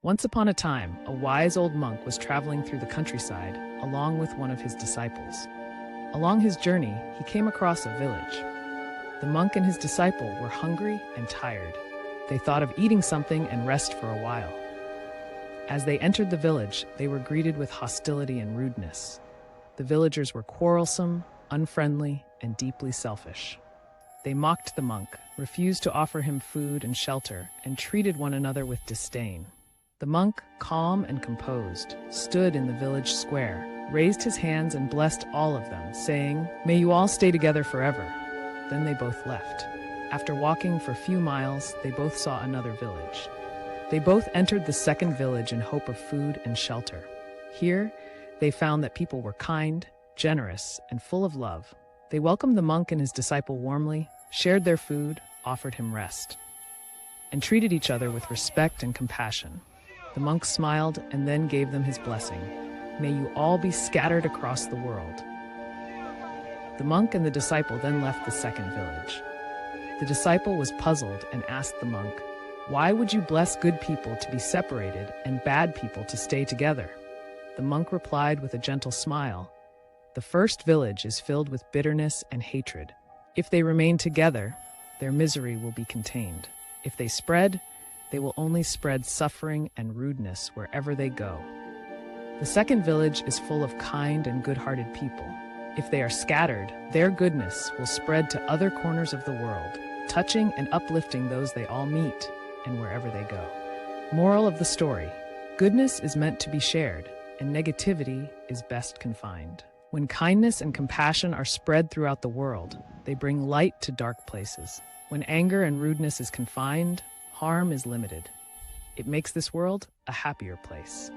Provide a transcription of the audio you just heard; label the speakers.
Speaker 1: Once upon a time, a wise old monk was traveling through the countryside along with one of his disciples. Along his journey, he came across a village. The monk and his disciple were hungry and tired. They thought of eating something and rest for a while. As they entered the village, they were greeted with hostility and rudeness. The villagers were quarrelsome, unfriendly, and deeply selfish. They mocked the monk, refused to offer him food and shelter, and treated one another with disdain. The monk, calm and composed, stood in the village square, raised his hands and blessed all of them, saying, "May you all stay together forever." Then they both left. After walking for a few miles, they both saw another village. They both entered the second village in hope of food and shelter. Here, they found that people were kind, generous, and full of love. They welcomed the monk and his disciple warmly, shared their food, offered him rest, and treated each other with respect and compassion. The monk smiled and then gave them his blessing. "May you all be scattered across the world." The monk and the disciple then left the second village. The disciple was puzzled and asked the monk, "Why would you bless good people to be separated and bad people to stay together?" The monk replied with a gentle smile, "The first village is filled with bitterness and hatred. If they remain together, their misery will be contained. If they spread, they will only spread suffering and rudeness wherever they go. The second village is full of kind and good-hearted people. If they are scattered, their goodness will spread to other corners of the world, touching and uplifting those they all meet and wherever they go." Moral of the story: goodness is meant to be shared, and negativity is best confined. When kindness and compassion are spread throughout the world, they bring light to dark places. When anger and rudeness is confined, harm is limited. It makes this world a happier place.